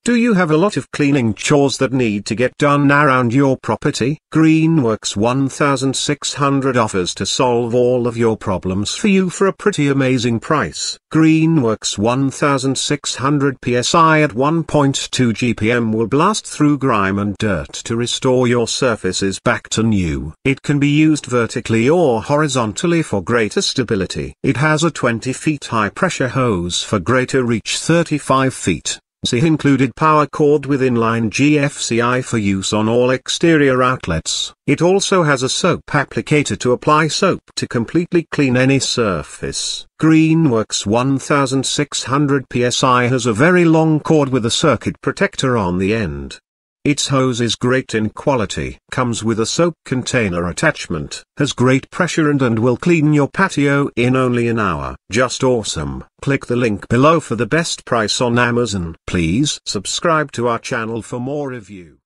Do you have a lot of cleaning chores that need to get done around your property? Greenworks 1600 offers to solve all of your problems for you for a pretty amazing price. Greenworks 1600 PSI at 1.2 GPM will blast through grime and dirt to restore your surfaces back to new. It can be used vertically or horizontally for greater stability. It has a 20 feet high pressure hose for greater reach, 35 feet. Included power cord with inline GFCI for use on all exterior outlets. It also has a soap applicator to apply soap to completely clean any surface. Greenworks 1600 PSI has a very long cord with a circuit protector on the end. Its hose is great in quality, comes with a soap container attachment, has great pressure and will clean your patio in only an hour. Just awesome. Click the link below for the best price on Amazon. Please subscribe to our channel for more review.